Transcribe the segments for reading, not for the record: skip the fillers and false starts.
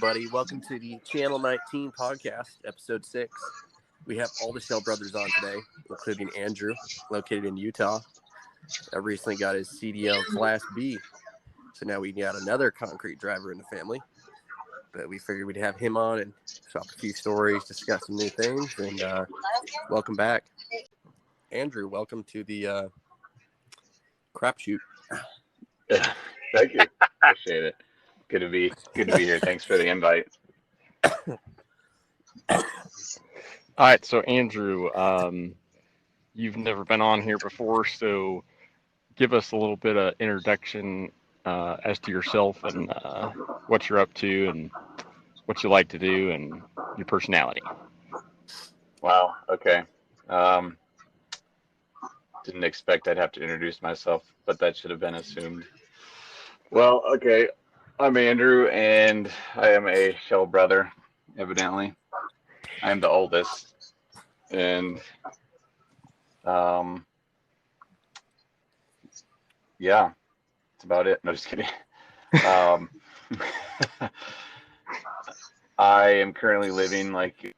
everybody. Welcome to the Channel 19 podcast, episode 6. We have all the Schell brothers on today, including Andrew, located in Utah. I recently got his CDL Class B, so now we got another concrete driver in the family. But we figured we'd have him on and swap a few stories, discuss some new things, and welcome back. Andrew, welcome to the crapshoot. Yeah, thank you. Appreciate it. Good to be here. Thanks for the invite. All right, so Andrew, you've never been on here before, so give us a little bit of introduction as to yourself and what you're up to and what you like to do and your personality. Wow. Okay. Didn't expect I'd have to introduce myself, but that should have been assumed. Well, okay. I'm Andrew, and I am a Schell brother, evidently. I am the oldest, and yeah, that's about it. No, just kidding. I am currently living, like you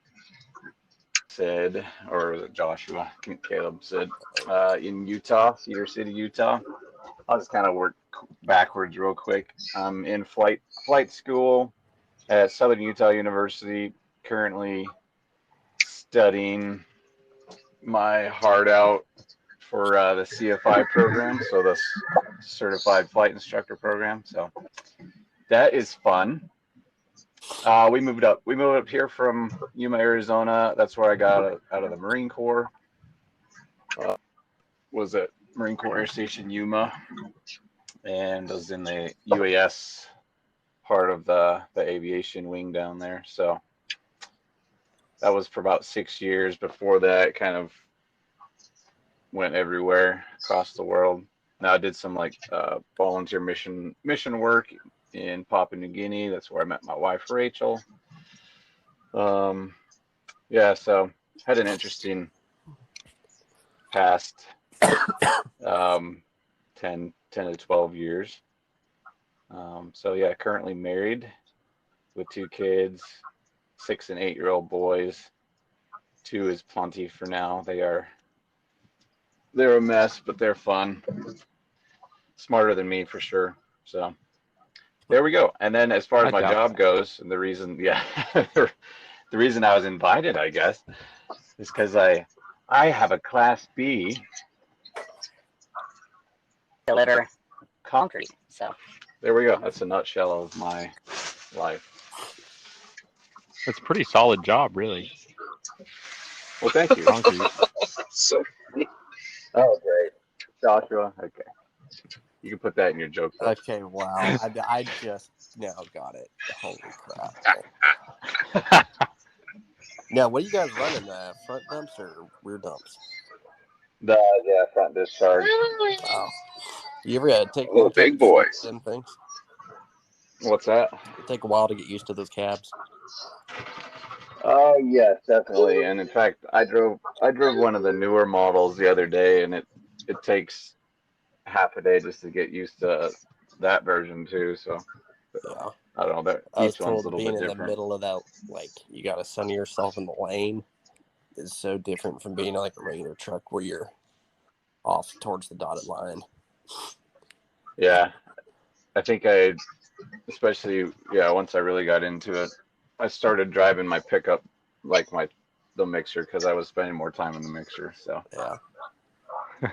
said, or was it Joshua? Caleb said, in Utah, Cedar City, Utah. I'll just kind of work backwards real quick. I'm in flight school at Southern Utah University, currently studying my heart out for the CFI program, so the Certified Flight Instructor program. So that is fun. We moved up here from Yuma, Arizona. That's where I got out of the Marine Corps. Was at Marine Corps Air Station Yuma, and was in the UAS part of the aviation wing down there. So that was for about 6 years. Before that, kind of went everywhere across the world. Now I did some like volunteer mission work in Papua New Guinea. That's where I met my wife Rachel. Yeah, so had an interesting past 10 to 12 years. So yeah, currently married with 2 kids, 6 and 8-year-old boys. 2 is plenty for now. They're a mess, but they're fun. Smarter than me for sure. So there we go. And then as far as my job goes, and the reason the reason I was invited, I guess, is because I have a Class B deliver concrete. So there we go. That's a nutshell of my life. It's a pretty solid job, really. Well, thank you. So Oh, great. Joshua, okay. You can put that in your joke book. Okay, wow. I just now got it. Holy crap. Now, what are you guys running? Front dumps or rear dumps? Front discharge. Wow. You ever take little big boys. Them things? What's that? It take a while to get used to those cabs. Oh, yes, definitely. And in fact, I drove one of the newer models the other day, and it takes half a day just to get used to that version too. So Yeah. I don't know. I was Each one's a told little being bit in different. the middle of that, like, you got to center yourself in the lane is so different from being like a regular truck where you're off towards the dotted line. Yeah. I think especially once I really got into it, I started driving my pickup like the mixer because I was spending more time in the mixer. So Yeah.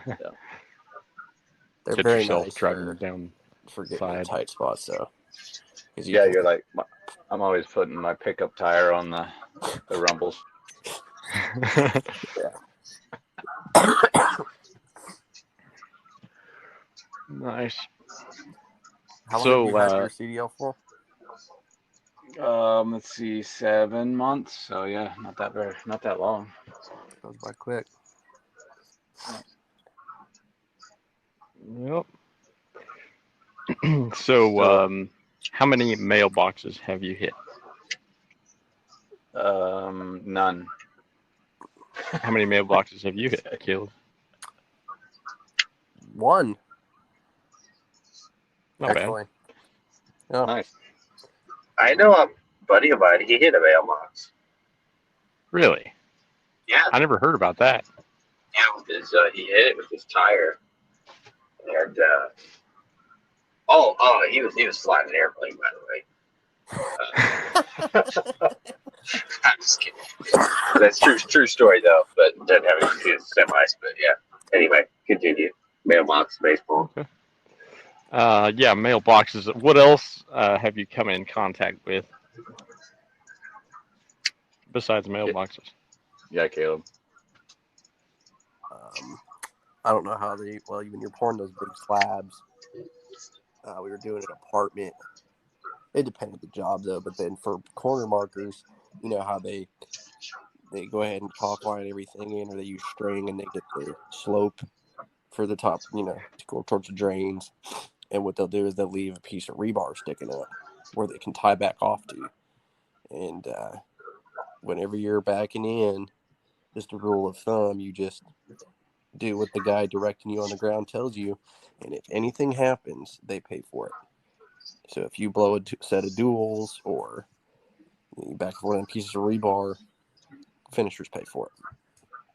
yeah. They're Catch very yourself nice driving down for getting in tight spots, so. You're like, I'm always putting my pickup tire on the rumbles. Yeah. Nice. How long So, have you had your CDL for? Let's see, 7 months. So yeah, not that long. Goes by quick. Yep. So, how many mailboxes have you hit? None. How many mailboxes have you hit, Caleb? 1. Not Actually. Yeah. Nice. I know buddy of mine, he hit a mailbox. Really? Yeah, I never heard about that. yeah. With his, he hit it with his tire, and he was flying an airplane, by the way. I'm just kidding. That's true story though, but doesn't have anything to do with semis. But yeah. Anyway, continue. Mailbox baseball. Yeah, mailboxes. What else have you come in contact with besides mailboxes? Yeah, Caleb. I don't know how when you're pouring those big slabs, we were doing an apartment. It depended the job though, but then for corner markers, you know how they go ahead and caulk line everything in, or they use string and they get the slope for the top, to go towards the drains. And what they'll do is they'll leave a piece of rebar sticking up where they can tie back off to. And whenever you're backing in, just a rule of thumb, you just do what the guy directing you on the ground tells you. And if anything happens, they pay for it. So if you blow a set of duals or you back one of the pieces of rebar, finishers pay for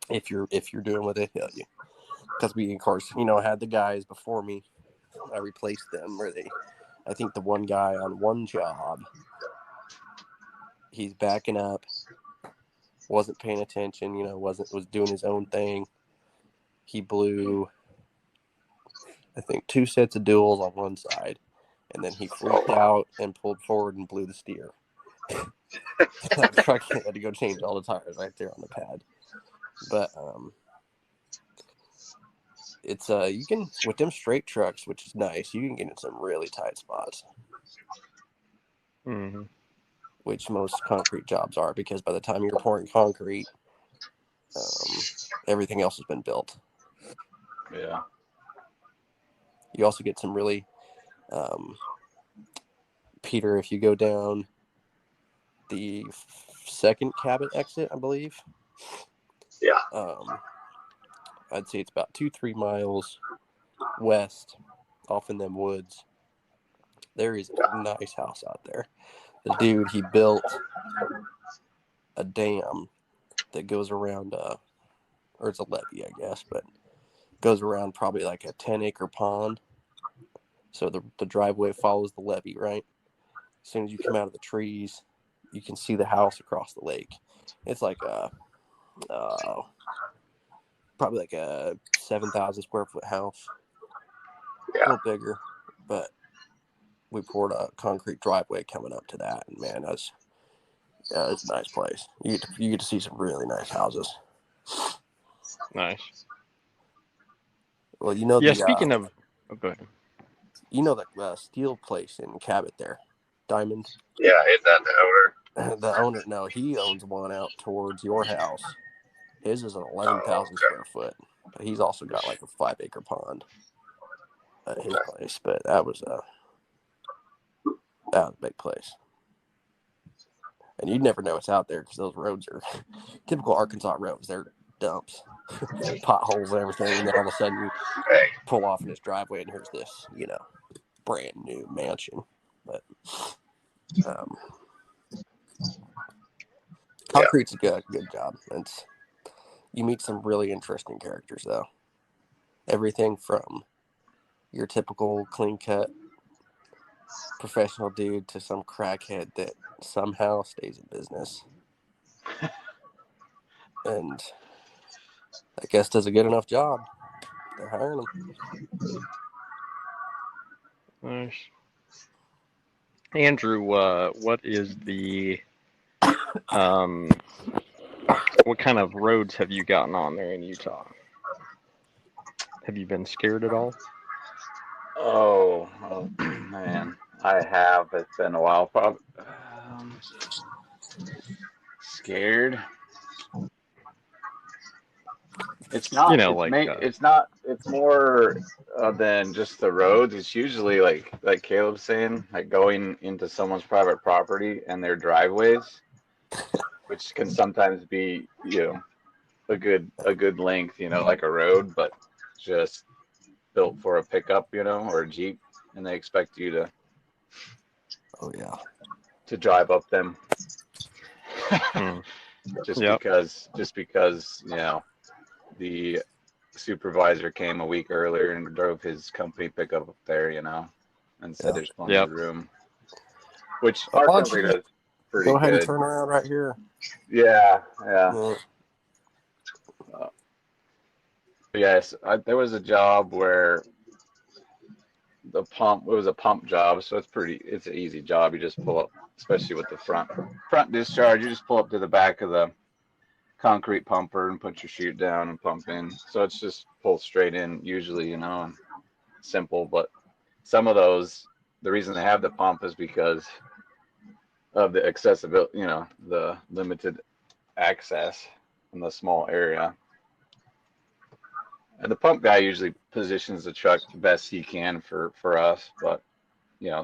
it. If you're doing what they tell you. Because we, of course, had the guys before me. I replaced them I think the one guy on one job, he's backing up, wasn't paying attention, was doing his own thing. He blew, I think, 2 sets of duals on one side, and then he freaked out and pulled forward and blew the steer. That truck had to go change all the tires right there on the pad. But it's you can, with them straight trucks, which is nice, you can get in some really tight spots. Mm-hmm. Which most concrete jobs are, because by the time you're pouring concrete, everything else has been built. Yeah. You also get some really, Peter, if you go down the second cabin exit, I believe. Yeah. I'd say it's about 2-3 miles west, off in them woods. There is a nice house out there. The dude, he built a dam that goes around, or it's a levee, I guess, but goes around probably like a 10-acre pond. So the driveway follows the levee, right? As soon as you come out of the trees, you can see the house across the lake. It's like probably like a 7,000 square foot house. Yeah. A little bigger, but we poured a concrete driveway coming up to that, and man, it's a nice place. You get to see some really nice houses. Nice. Well, Yeah, speaking of... Oh, go ahead. The steel place in Cabot there, Diamond? Yeah, is that the owner? The owner, no, he owns one out towards your house. His is an 11,000 square foot, but he's also got like a 5-acre pond at his place. But that was a big place, and you'd never know it's out there because those roads are typical Arkansas roads. They're dumps, potholes and everything. And then all of a sudden you pull off in his driveway, and here's this, brand new mansion. But concrete's a good job. You meet some really interesting characters, though. Everything from your typical clean-cut professional dude to some crackhead that somehow stays in business. And I guess does a good enough job. They're hiring him. Nice. Andrew, what is the what kind of roads have you gotten on there in Utah? Have you been scared at all? Oh man, I have. It's been a while. Probably scared. It's not. It's more than just the roads. It's usually like Caleb's saying, like going into someone's private property and their driveways, which can sometimes be a good length, like a road, but just built for a pickup, or a Jeep, and they expect you to. Oh yeah. to drive up them. Hmm. just Yep. because the supervisor came a week earlier and drove his company pickup up there, and said Yeah. there's plenty Yep. of room, which Why our don't company you does pretty go ahead and good. turn around right here. Yeah. Yeah. Yes, there was a job where it was a pump job, so it's an easy job. You just pull up, especially with the front discharge, you just pull up to the back of the concrete pumper and put your chute down and pump in. So it's just pull straight in usually, and simple. But some of those, the reason they have the pump is because of the accessibility, the limited access in the small area. And the pump guy usually positions the truck the best he can for us, but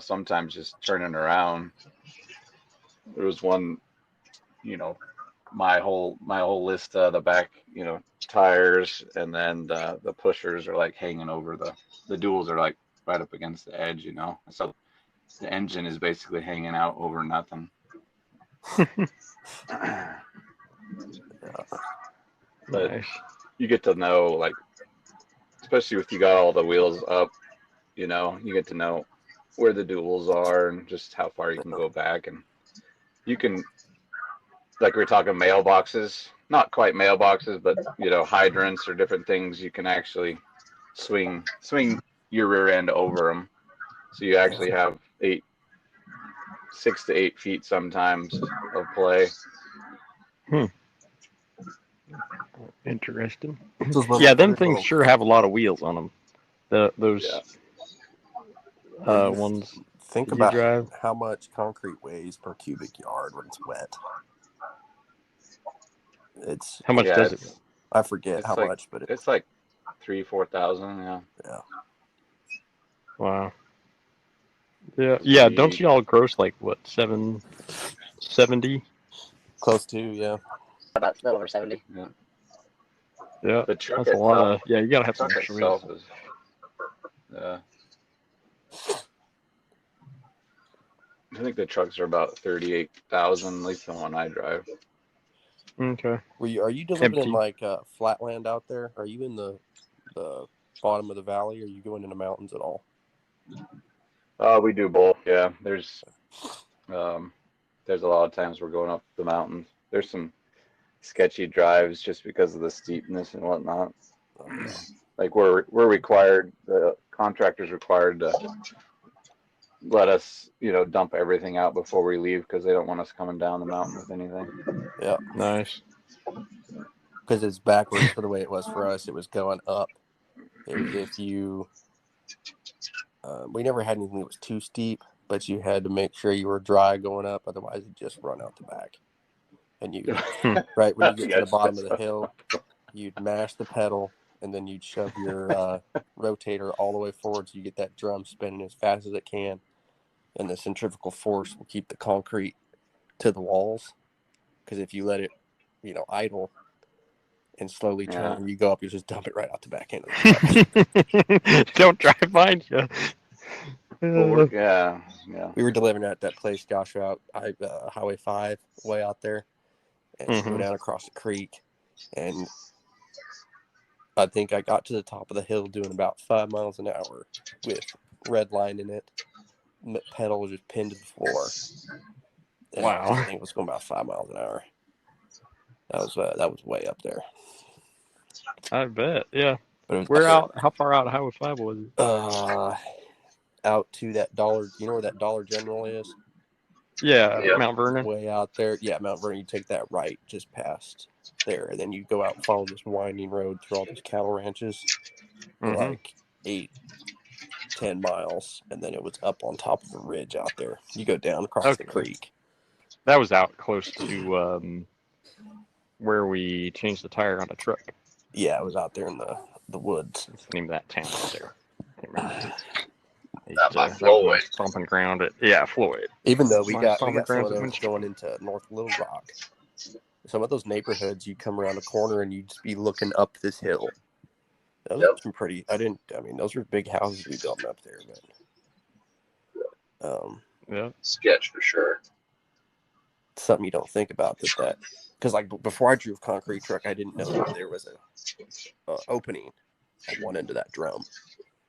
sometimes just turning around. There was one, my whole list, the back, tires, and then the pushers are like hanging over the duals are like right up against the edge, so the engine is basically hanging out over nothing. But Nice. you get to know, like, especially if you got all the wheels up, you get to know where the duals are and just how far you can go back. And you can, like we were talking mailboxes, not quite mailboxes, but, hydrants or different things, you can actually swing your rear end over them. So you actually have 6 to 8 feet sometimes of play. Interesting. Those little Yeah, them weird things little- sure have a lot of wheels on them. Those ones Think that you about drive. how much concrete weighs per cubic yard when it's wet. How much does it? it's, I forget it's how like- much, but it's like 3,000-4,000. yeah. Wow. Yeah. Don't you all gross like what 770? Close to, yeah. About a little over 70. Yeah, The truck that's a lot itself, of. Yeah, you gotta have some truck extra wheels. itself is, I think the trucks are about 38,000, at least the one I drive. Okay. Are you living Empty. in like flatland out there? Are you in the bottom of the valley? Or are you going into mountains at all? We do both. Yeah, there's a lot of times we're going up the mountains. There's some sketchy drives just because of the steepness and whatnot. Like we're required, the contractor's required to let us, dump everything out before we leave because they don't want us coming down the mountain with anything. Yeah, Nice. because it's backwards for the way it was for us. It was going up. If you, we never had anything that was too steep, but you had to make sure you were dry going up, otherwise it'd just run out the back. And you, right when you get to the Yes, bottom of that's the hill, you'd mash the pedal, and then you'd shove your rotator all the way forward so you get that drum spinning as fast as it can. And the centrifugal force will keep the concrete to the walls. Because if you let it, idle and slowly turn, and you go up, you just dump it right out the back end of the truck. Don't drive behind you. Yeah. We were delivering at that place, Joshua, out Highway 5, way out there, and you go down across the creek, and I think I got to the top of the hill doing about 5 miles an hour with red line in it. Pedal was just pinned to the floor. And Wow. I think it was going about 5 miles an hour. That was way up there. I bet. Yeah. But it was Where out? How far out Highway 5 was it? Out to that Dollar. You know where that Dollar General is? Yeah, Yeah. Mount Vernon. Way out there. Yeah, Mount Vernon. You take that right just past there, and then you go out and follow this winding road through all these cattle ranches for like 8-10 miles, and then it was up on top of a ridge out there. You go down across the Okay. creek. That was out close to where we changed the tire on a truck. Yeah, it was out there in the woods. What's the name of that town out there? I can't remember. Not by That was Floyd. my stomping ground. Floyd. Even though we My got stomping some of grounds at those Winchester. going into North Little Rock. Some of those neighborhoods, you come around a corner and you'd just be looking up this hill. Those are some pretty. Those are big houses to be building up there, but Yeah. Sketch for sure. something you don't think about that because like before I drove concrete truck, I didn't know that there was a opening at one end of that drum.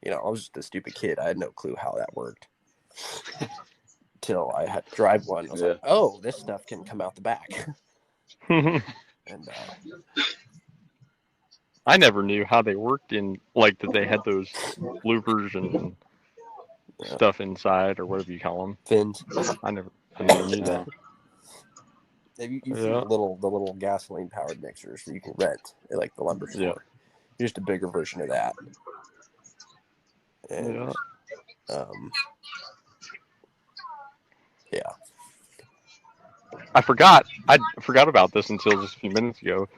You know, I was just a stupid kid. I had no clue how that worked till I had to drive one. I was like, oh, this stuff can come out the back. And I never knew how they worked in, like, that they had those loopers and stuff inside, or whatever you call them. fins. I never knew that. You've seen the little gasoline powered mixers that you can rent at like the lumber store. Just a bigger version of that. And I forgot about this until just a few minutes ago.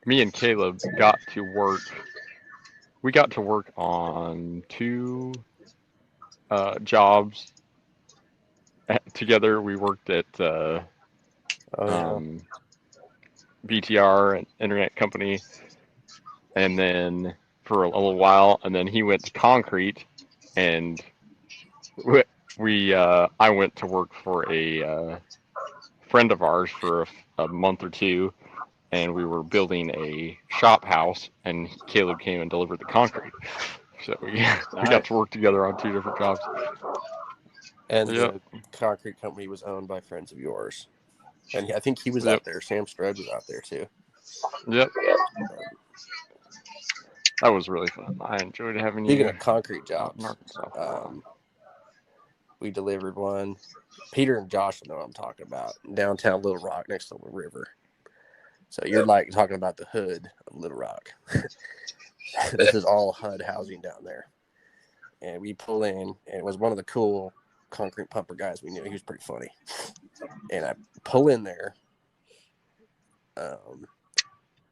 Me and Caleb got to work. We got to work on 2 jobs together. We worked at BTR, an internet company, and then for a little while, and then he went to concrete, and I went to work for a friend of ours for a month or 2, and we were building a shop house, and Caleb came and delivered the concrete. So we got to work together on 2 different jobs. And the concrete company was owned by friends of yours. And I think he was out there. Sam Strud was out there too. Yep. That was really fun. I enjoyed having you. Speaking of concrete jobs, we delivered one. Peter and Josh know what I'm talking about. Downtown Little Rock next to the river. So you're like talking about the hood of Little Rock. This is all HUD housing down there. And we pull in, and it was one of the cool concrete pumper guys we knew. He was pretty funny. And I pull in there,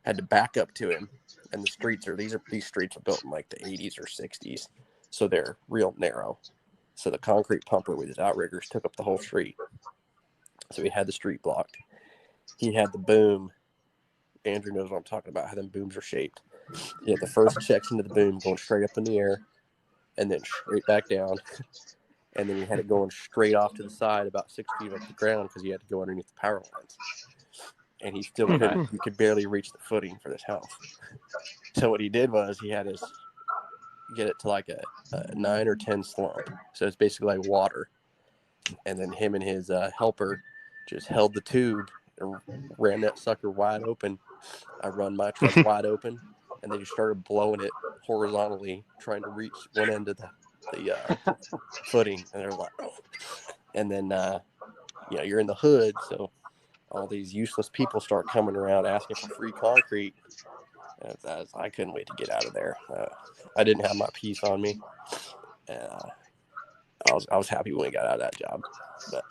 had to back up to him, and the streets these streets are built in like the 80s or 60s, so they're real narrow. So the concrete pumper with his outriggers took up the whole street. So he had the street blocked. He had the boom. Andrew knows what I'm talking about, how them booms are shaped. He had the first section of the boom going straight up in the air and then straight back down. And then he had it going straight off to the side about 6 feet off the ground because he had to go underneath the power lines. And he still couldn't. He could barely reach the footing for this house. So what he did was he had his get it to like a 9 or 10 slump. So it's basically like water. And then him and his helper just held the tube and ran that sucker wide open. I run my truck wide open, and they just started blowing it horizontally, trying to reach one end of the footing. And they're like, oh. And then you're in the hood, so all these useless people start coming around asking for free concrete. I couldn't wait to get out of there. I didn't have my piece on me. I was happy when we got out of that job. But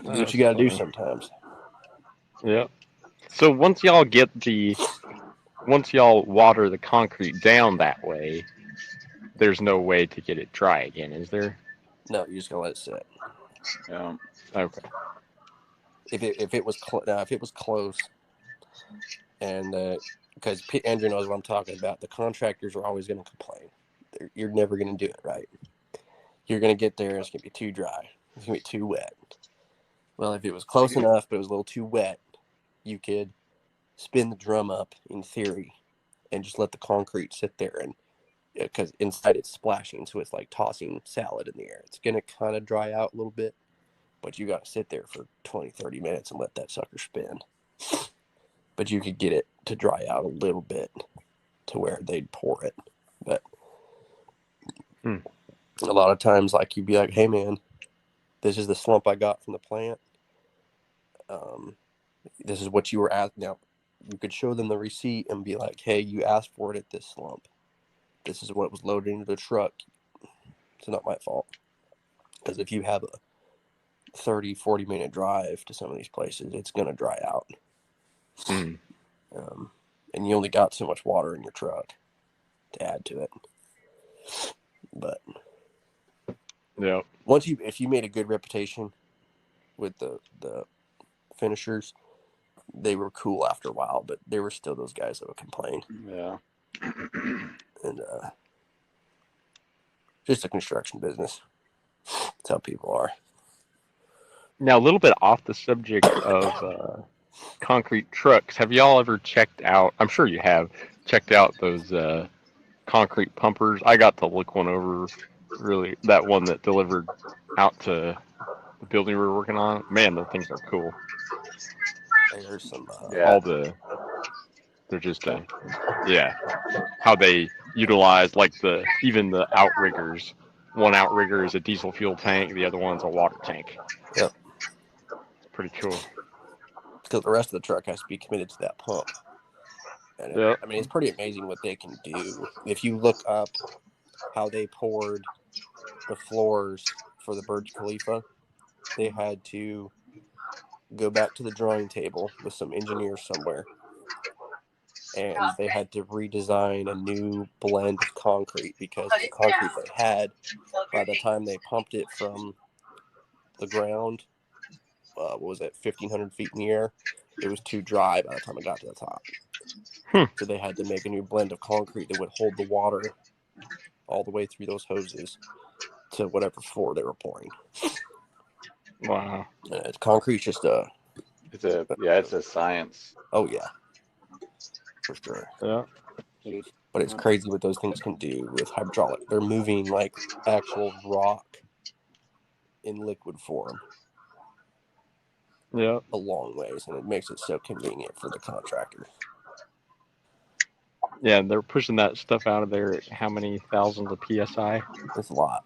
that's what you got to do sometimes. Yeah. So once y'all water the concrete down that way, there's no way to get it dry again, is there? No, you're just gonna let it sit. Okay. If it was close, and because Andrew knows what I'm talking about, the contractors are always going to complain. You're never going to do it right. You're going to get there and it's going to be too dry. It's going to be too wet. Well, if it was close enough but it was a little too wet, you could spin the drum up in theory and just let the concrete sit there, and because inside it's splashing, so it's like tossing salad in the air. It's going to kind of dry out a little bit, but you got to sit there for 20-30 minutes and let that sucker spin. But you could get it to dry out a little bit to where they'd pour it. But a lot of times, like, you'd be like, hey, man, this is the slump I got from the plant. This is what you were at. Now, you could show them the receipt and be like, hey, you asked for it at this slump. This is what was loaded into the truck. It's not my fault. Because if you have a 30-40 minute drive to some of these places, it's going to dry out. And you only got so much water in your truck to add to it. But yeah, if you made a good reputation with the finishers, they were cool after a while, but there were still those guys that would complain. Yeah. And just a construction business. That's how people are. Now, a little bit off the subject of concrete trucks. Have y'all ever checked out? I'm sure you have checked out those concrete pumpers. I got to look one over. Really, that one that delivered out to the building we were working on. Man, those things are cool. There's some. Yeah. They're just yeah, how they utilize like even the outriggers. One outrigger is a diesel fuel tank, the other one's a water tank. Yep. It's pretty cool. Because the rest of the truck has to be committed to that pump. And Yep. I mean, it's pretty amazing what they can do. If you look up how they poured the floors for the Burj Khalifa, they had to go back to the drawing table with some engineers somewhere, and they had to redesign a new blend of concrete because the concrete they had, by the time they pumped it from the ground, what was it, 1,500 feet in the air, it was too dry by the time it got to the top. So they had to make a new blend of concrete that would hold the water all the way through those hoses to whatever floor they were pouring. Wow. Concrete's just It's a science. oh yeah, for sure. Yeah. But it's crazy what those things can do with hydraulic. They're moving like actual rock in liquid form. Yeah. A long ways, and it makes it so convenient for the contractor. Yeah, and they're pushing that stuff out of there at how many thousands of PSI? It's a lot.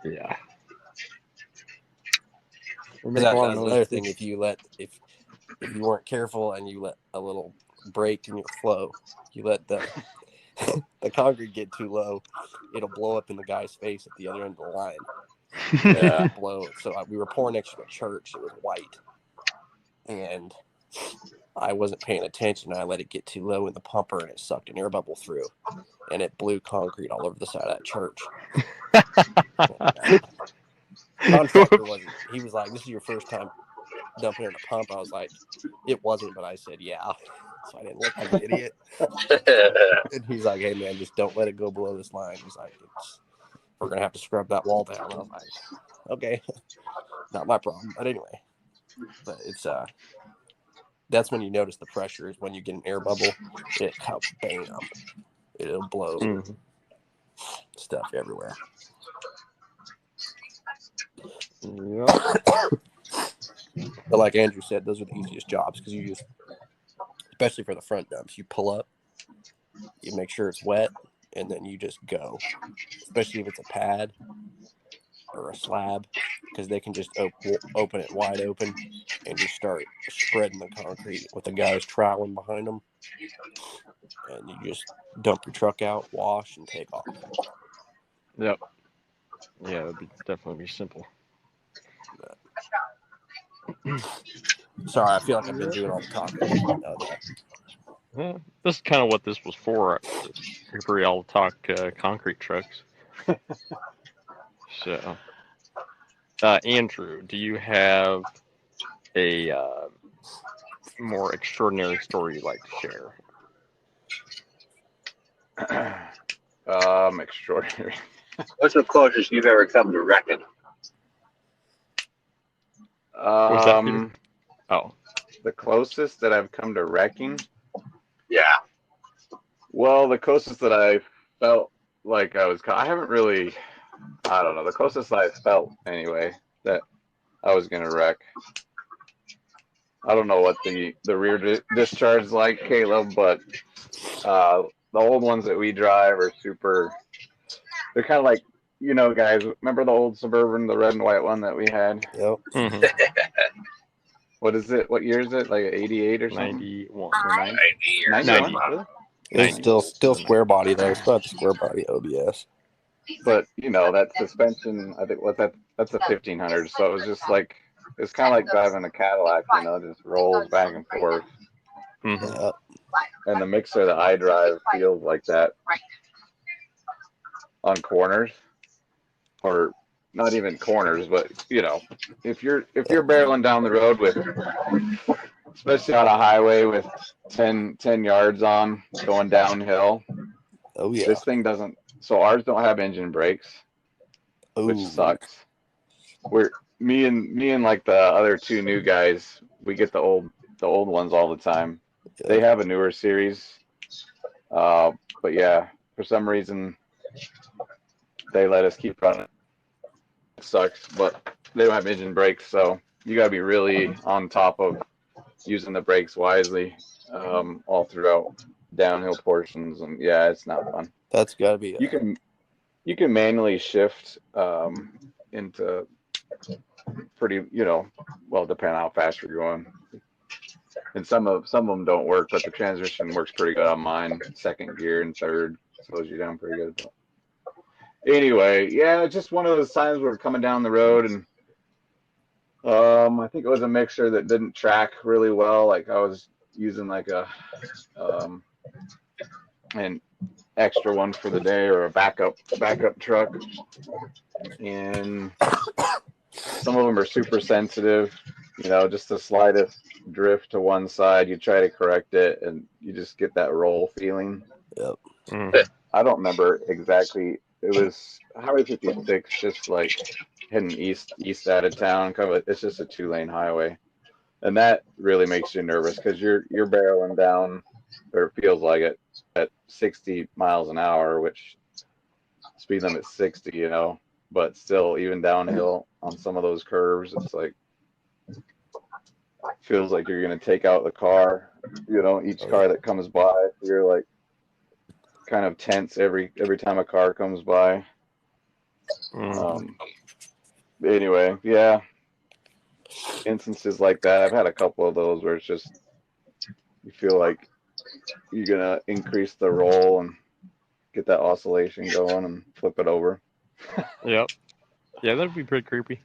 Yeah. That's another thing. If you weren't careful and you let a little break in your flow, you let the the concrete get too low, it'll blow up in the guy's face at the other end of the line. Yeah. So we were pouring next to a church. It was white, and I wasn't paying attention. I let it get too low in the pumper, and it sucked an air bubble through, and it blew concrete all over the side of that church. Contractor wasn't. He was like, "This is your first time dumping in a pump." I was like, "It wasn't," but I said, "Yeah," so I didn't look like an idiot. And he's like, "Hey man, just don't let it go below this line." He's like, "We're gonna have to scrub that wall down." I was like, "Okay, not my problem." But anyway, it's that's when you notice the pressure is when you get an air bubble. It bam, it'll blow stuff everywhere. Yeah. But like Andrew said, those are the easiest jobs because you just, especially for the front dumps, you pull up, you make sure it's wet, and then you just go. Especially if it's a pad or a slab, because they can just open it wide open and just start spreading the concrete with the guys troweling behind them. And you just dump your truck out, wash, and take off. Yep. Yeah, it'd definitely be simple. Sorry, I feel like I've been doing all the talking. I know that. Yeah, this is kind of what this was for. For y'all to talk concrete trucks. So, Andrew, do you have a more extraordinary story you'd like to share? Extraordinary. What's the closest you've ever come to wrecking? What's that, Peter? Oh, The closest that I've come to wrecking? Yeah. Well, the closest that I felt like I haven't really, I don't know, the closest I felt anyway that I was going to wreck. I don't know what the rear discharge is like, Caleb, but the old ones that we drive are super, they're kind of like, you know, guys, remember the old Suburban, the red and white one that we had? Yep. mm-hmm. What is it? What year is it? Like 88 or something? 91 or 90? 91? Really? It's still square body though. It's not the square body OBS. But you know that suspension, I think that's a 1500. So it was just like it's kind of like driving a Cadillac, you know, just rolls back and forth. Mm-hmm. Yeah. And the mixer that I drive feels like that on corners, or not even corners, but you know, if you're barreling down the road with, especially on a highway with 10 yards on going downhill. Oh yeah. This thing doesn't. So ours don't have engine brakes, which Ooh. sucks. me and like the other two new guys, we get the old ones all the time. They have a newer series, but yeah, for some reason they let us keep running. It sucks, but they don't have engine brakes, so you got to be really on top of using the brakes wisely all throughout downhill portions, and yeah, it's not fun. That's got to be. You can manually shift into pretty, well, depending on how fast you're going. And some of them don't work, but the transmission works pretty good on mine. Second gear and third slows you down pretty good. But anyway, yeah, just one of those times where we're coming down the road, and I think it was a mixer that didn't track really well. Like I was using like an extra one for the day or a backup truck, and some of them are super sensitive. Just the slightest drift to one side, you try to correct it, and you just get that roll feeling. Yep. I don't remember exactly. It was Highway 56, just like heading east out of town. It's just a 2-lane highway, and that really makes you nervous because you're barreling down, or it feels like it, at 60 miles an hour, which speed limit 60, but still, even downhill on some of those curves, it's like feels like you're gonna take out the car. Each car that comes by, you're like kind of tense every time a car comes by. Anyway, yeah, instances like that. I've had a couple of those where it's just you feel like you're gonna increase the roll and get that oscillation going and flip it over. Yep. Yeah, that'd be pretty creepy.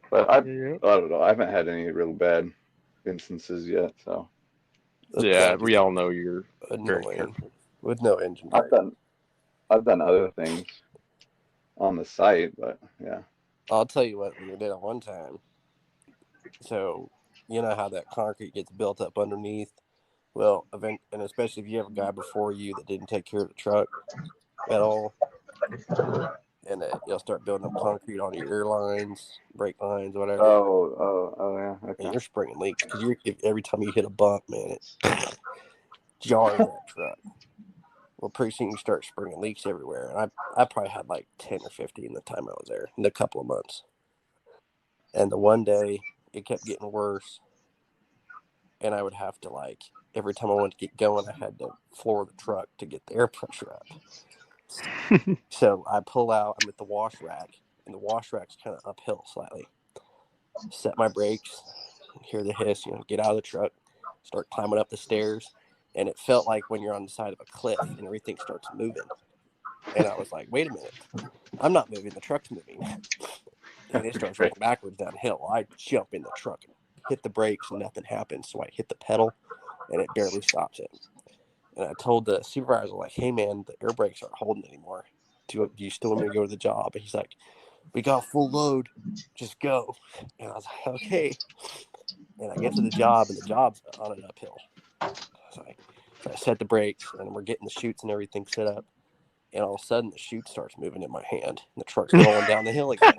But I don't know. I haven't had any real bad instances yet. So yeah, we all know you're very careful with no engine. I've done other things on the site, but yeah. I'll tell you what we did at one time. So you know how that concrete gets built up underneath. Well, and especially if you have a guy before you that didn't take care of the truck at all, and you'll start building up concrete on your air lines, brake lines, whatever. Oh, yeah. Okay. And you're springing leaks because every time you hit a bump, man, it jars that truck. Well, pretty soon you start springing leaks everywhere. And I probably had like 10 or 15 the time I was there in a couple of months. And the one day it kept getting worse, and I would have to every time I wanted to get going, I had to floor the truck to get the air pressure up. So I pull out, I'm at the wash rack, and the wash rack's kind of uphill slightly. Set my brakes, hear the hiss, get out of the truck, start climbing up the stairs, and it felt like when you're on the side of a cliff and everything starts moving. And I was like, wait a minute, I'm not moving, the truck's moving. And it starts rolling backwards downhill. I jump in the truck and hit the brakes, and nothing happens. So I hit the pedal, and it barely stops it. And I told the supervisor, hey, man, the air brakes aren't holding anymore. Do you still want me to go to the job? And he's like, we got full load. Just go. And I was like, okay. And I get to the job, and the job's on an uphill. So I set the brakes, and we're getting the chutes and everything set up. And all of a sudden, the chute starts moving in my hand, and the truck's rolling down the hill again.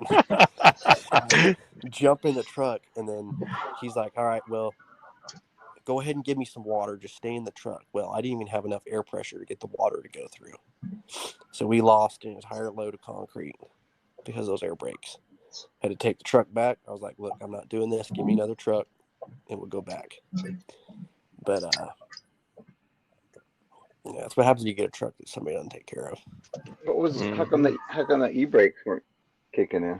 I jump in the truck, and then he's like, all right, well, go ahead and give me some water. Just stay in the truck. Well, I didn't even have enough air pressure to get the water to go through. So we lost an entire load of concrete because of those air brakes. Had to take the truck back. I was like, look, I'm not doing this. Give me another truck, and we'll go back. But yeah, that's what happens when you get a truck that somebody doesn't take care of. How come the e-brakes weren't kicking in?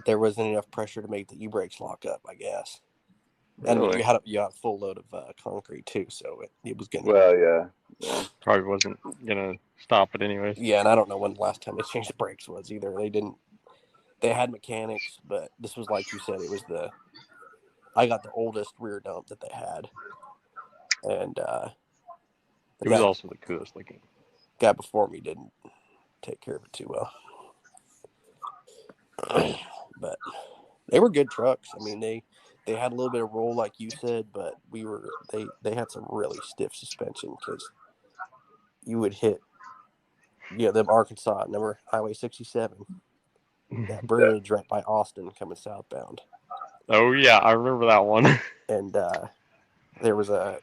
There wasn't enough pressure to make the e-brakes lock up, I guess. Really? And you had a full load of concrete too, so it was gonna. Well, yeah. Probably wasn't gonna stop it anyways. Yeah, and I don't know when the last time they changed the brakes was either. They didn't. They had mechanics, but this was like you said. It was I got the oldest rear dump that they had, and it was also the coolest looking. Guy before me didn't take care of it too well, but they were good trucks. I mean, they had a little bit of roll, like you said, but they had some really stiff suspension because you would hit them Arkansas, number Highway 67. That bridge right by Austin coming southbound. Oh yeah, I remember that one. And there was a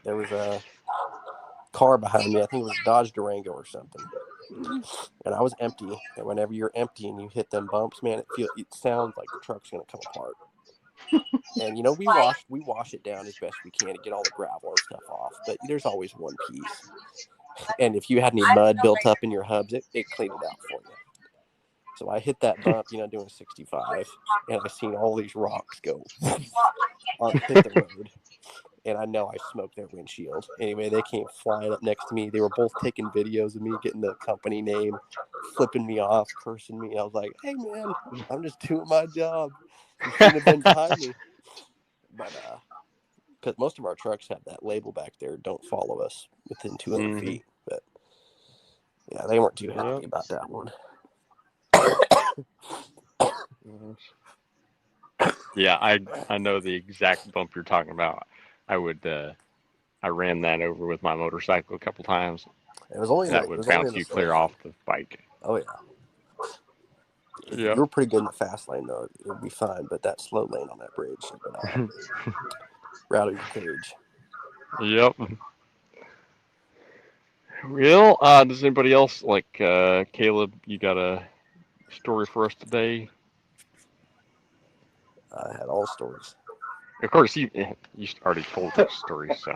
car behind me. I think it was a Dodge Durango or something. And I was empty. And whenever you're empty and you hit them bumps, man, it sounds like the truck's gonna come apart. And we wash it down as best we can to get all the gravel and stuff off. But there's always one piece. And if you had any mud built up in your hubs, it cleaned it out for you. So I hit that bump, doing 65, and I seen all these rocks go hit the road. And I know I smoked their windshield. Anyway, they came flying up next to me. They were both taking videos of me, getting the company name, flipping me off, cursing me. I was like, hey, man, I'm just doing my job. You shouldn't have been behind me. But because most of our trucks have that label back there, don't follow us within 200 feet. But yeah, they weren't too happy about that one. Yeah, I know the exact bump you're talking about. I ran that over with my motorcycle a couple times. It was only that would bounce you clear off the bike. Oh yeah. If you were pretty good in the fast lane though, it would be fine. But that slow lane on that bridge would rattle your cage. Yep. Well, does anybody else Caleb? You got a story for us today? I had all stories. Of course, you already told those stories, so.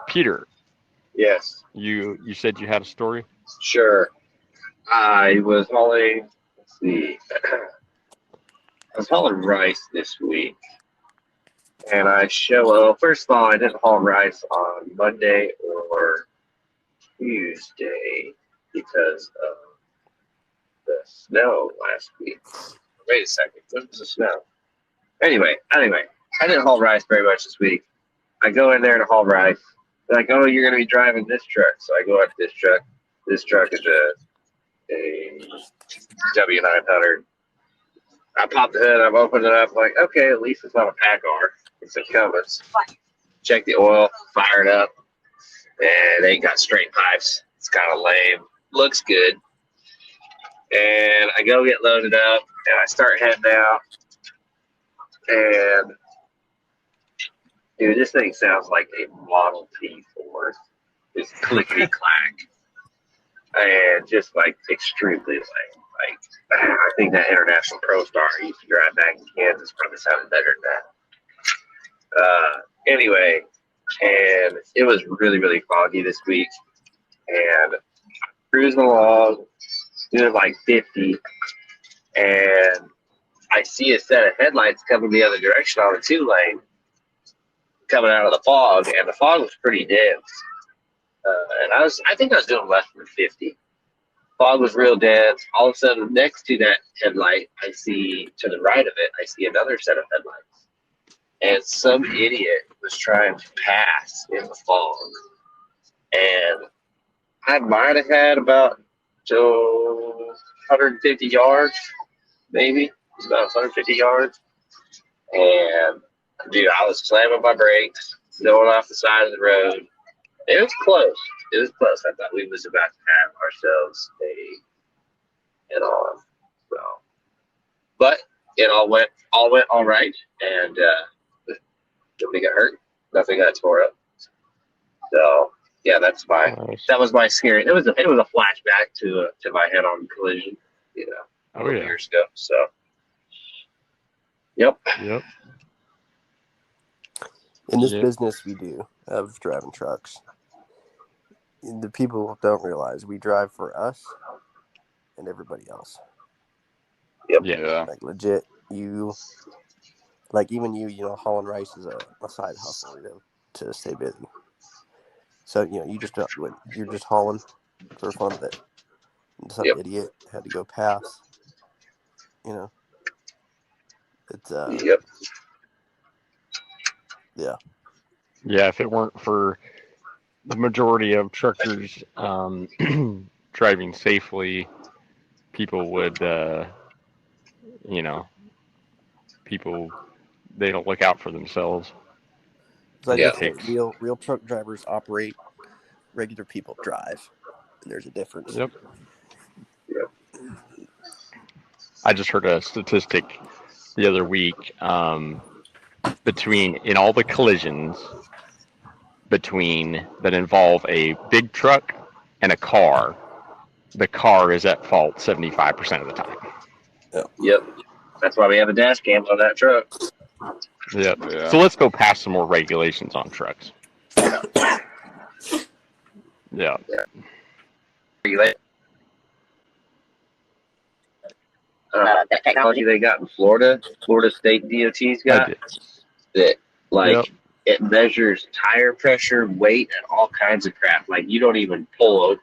Peter. Yes. You said you had a story? Sure. I was hauling, let's see. I was hauling rice this week. And first of all, I didn't haul rice on Monday or Tuesday because of the snow last week. Wait a second. When was the snow? Anyway, I didn't haul rice very much this week. I go in there to haul rice. They're like, oh, you're going to be driving this truck. So I go out to this truck. This truck is a W900. I pop the hood. I'm opening it up. Like, okay, at least it's not a PACCAR. It's a Cummins. Check the oil. Fire it up. And they ain't got straight pipes. It's kind of lame. Looks good. And I go get loaded up. And I start heading out. And, dude, this thing sounds like a Model T Ford. It's clickety-clack. And just, extremely lame. I think that International Pro Star I used to drive back in Kansas probably sounded better than that. Anyway, and it was really, really foggy this week. And cruising along, doing 50. And I see a set of headlights coming the other direction on the 2-lane coming out of the fog. And the fog was pretty dense. And I think I was doing less than 50. Fog was real dense. All of a sudden, next to that headlight, I see, to the right of it, I see another set of headlights. And some idiot was trying to pass in the fog. And I might have had about 150 yards, maybe. It was about 150 yards. And, dude, I was slamming my brakes, going off the side of the road. It was close. It was close. I thought we was about to have ourselves an on. So, but it all went all right, and nobody got hurt. Nothing got tore up. So yeah, that was my scary. It was a flashback to my head-on collision, a couple years ago. So, yep. In this business we do of driving trucks, the people don't realize we drive for us and everybody else. Yep. Yeah. Legit, even you, hauling rice is a side hustle, to stay busy. So, you're just hauling for fun of it. And some idiot had to go pass. It's Yep. Yeah. Yeah, if it weren't for the majority of truckers driving safely, people would, they don't look out for themselves. It's real truck drivers operate, regular people drive. And there's a difference. Yep. Yep. I just heard a statistic the other week in all the collisions that involve a big truck and a car, the car is at fault 75% of the time. Yep. That's why we have the dash cams on that truck. Yep. Yeah. So let's go pass some more regulations on trucks. Yeah. The technology they got in Florida State DOT's I got, did. that like Yep. it measures tire pressure, weight, and all kinds of crap. Like you don't even pull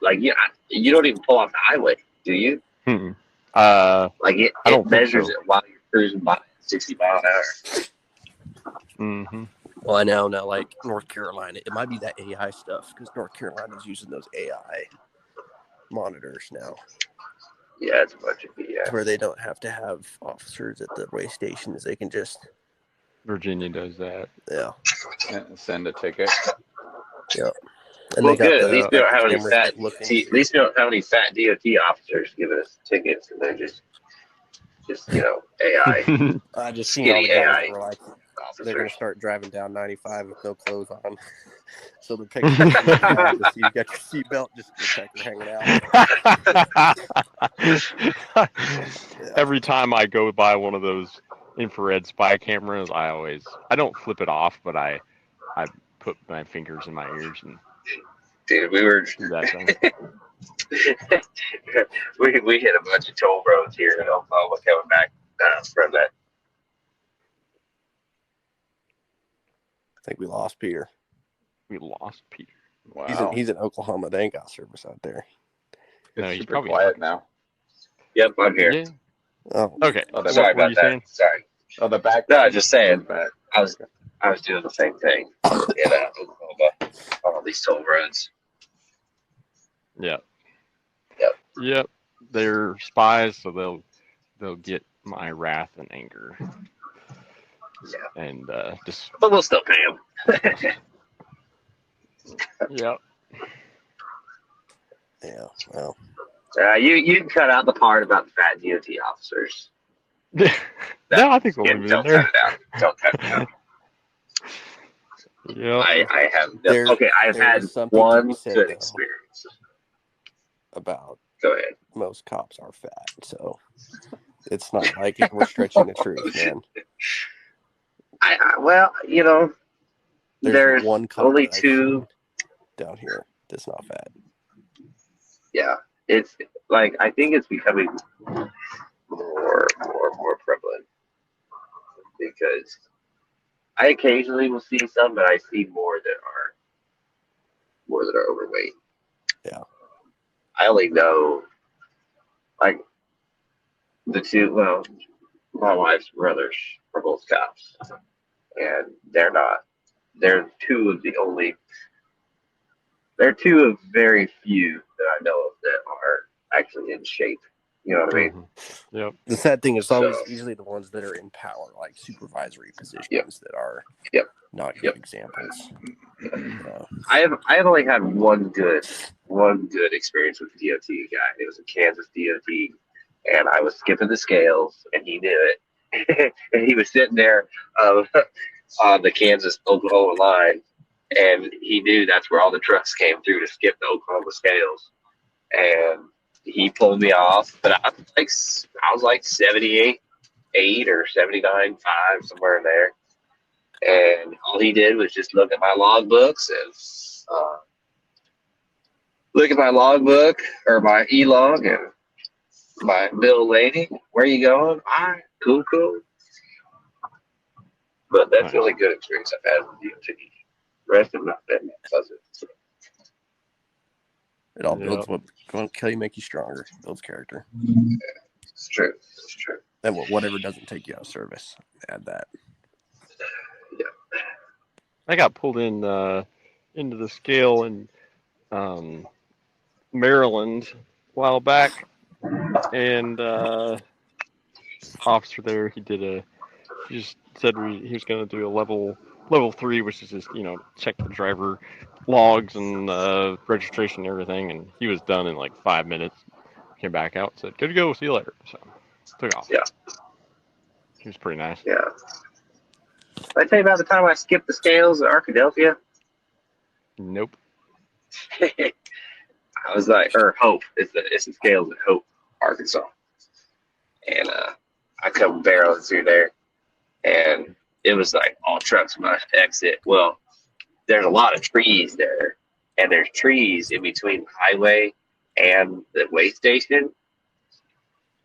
you don't even pull off the highway, do you? Hmm. Like I it don't think measures so. it while you're cruising by at 60 mile an hour. Mm-hmm. Well, I know now, like North Carolina, it might be that AI stuff because North Carolina's using those AI monitors now, Yeah, it's a bunch of BS. where they don't have to have officers at the way stations. They can just, Virginia does that. yeah. Send a ticket. And Well, they got good. At least we don't have any cameras fat that look DOT. At least we don't have any fat DOT officers giving us tickets, and they're just AI, I just seen all the skinny guys AI that were like, they're going to officers. start driving down 95 with no clothes on. So they're picking up the you got your seatbelt, just your pecker hanging out. Yeah. Every time I go by one of those infrared spy cameras, I don't flip it off, but I put my fingers in my ears and Dude, we were do that thing. we hit a bunch of toll roads here in Oklahoma coming back from that. I think we lost Peter. We lost Peter. Wow. He's in Oklahoma. They ain't got service out there. No, It's he's super probably quiet now. Yep, I'm here. Yeah. Oh, Okay. Oh, that- Sorry What were about you that. saying? Sorry. Oh, the back. No, just saying. Back. I was doing the same thing in Oklahoma on all these toll roads. Yep. Yep. Yep. They're spies, so they'll get my wrath and anger. Yeah. And just But we'll still pay them. yep. yeah. Well, you can cut out the part about the fat DOT officers. No, I think we'll leave it in Don't cut there. it out. Don't cut it out. Yep. I have There- I've there had was something one you said, good though. experience. about Go ahead. most cops are fat, so it's not like we're stretching the truth, man. Well, there's one cop only that I've two. seen down here that's not fat. Yeah, it's like I think it's becoming more prevalent because I occasionally will see some, but I see more that are overweight. Yeah. I only know like the two. Well, my wife's brothers are both cops, and they're not. They're two of the only. They're two of very few that I know of that are actually in shape. You know what I mean? Mhm. Yep. The sad thing is always So- usually the ones that are in power, like supervisory positions, Yep. that are Yep. not good Yep. examples. I have only had one good experience with the DOT guy. It was a Kansas DOT, and I was skipping the scales, and he knew it. And he was sitting there on the Kansas Oklahoma line, and he knew that's where all the trucks came through to skip the Oklahoma scales. And he pulled me off, but I was like 78.8 or 79.5, somewhere in there. And all he did was just look at my logbooks and look at my logbook or my e-log and my bill lady. Where you going? All right, cool. But that's the only good experience I've had with DOT. The rest have not been pleasant. It all builds what won't kill you, make you stronger. Builds character. It's true. And whatever doesn't take you out of service, add that. I got pulled in into the scale in Maryland a while back, and officer there, he just said he was going to do a level level 3, which is just check the driver logs and registration and everything, and he was done in like 5 minutes. Came back out, said, "Good to go. See you later." So took off. Yeah. He was pretty nice. Yeah. Did I tell you about the time I skipped the scales at Arkadelphia? Nope. I was like, or Hope. It's the scales at Hope, Arkansas. And I come barreling through there, and it was like all trucks must exit. Well, there's a lot of trees there, and there's trees in between the highway and the way station.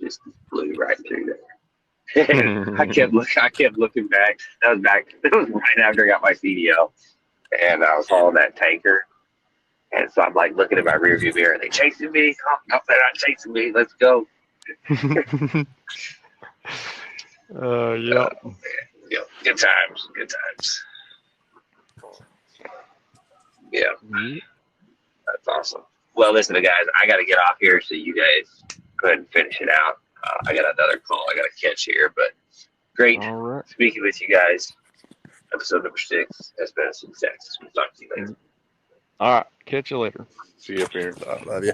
Just flew right through there. And I kept looking back. That was right after I got my CDL, and I was hauling that tanker. And so I'm like looking at my rearview mirror. Are they chasing me? Oh, no, they're not chasing me. Let's go. Yeah. Yeah, good times. Yeah, that's awesome. Well, listen, guys, I got to get off here, so you guys go ahead and finish it out. I got another call I got to catch here, but great speaking with you guys. Episode number 6 has been a success. We'll talk to you later. All right. Catch you later. See you up here. Love you.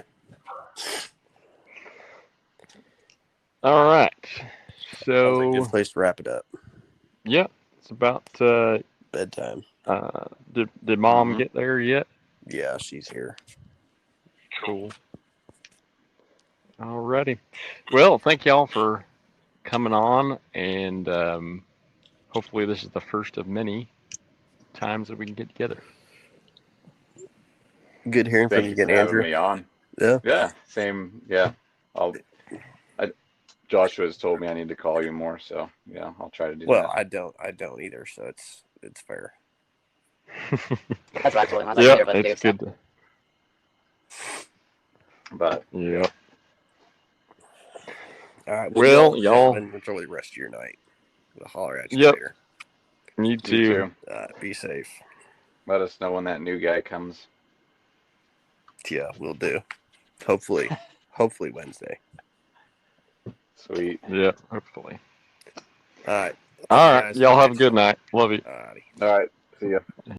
All right. Sounds like a So, good place to wrap it up. yeah, it's about Bedtime. did Mom get there yet? Yeah, she's here. Cool. Alrighty. Well, thank y'all for coming on, and hopefully this is the first of many times that we can get together. Good hearing from Thank you you again, for Andrew. having me on. Yeah. Yeah, same. Yeah, Joshua has told me I need to call you more, so yeah, I'll try to do Well, that. I don't either, so it's fair. That's actually my Yeah, favorite it's dude. good. But Yeah. All right. Well, y'all. Enjoy the rest of your night. We'll holler at you Yep. later. You you too. too. Be safe. Let us know when that new guy comes. Yeah, we'll do. Hopefully Wednesday. Sweet. Yeah, hopefully. All right. All right. Guys. Y'all have a good night. Love you. Alrighty. All right. See ya.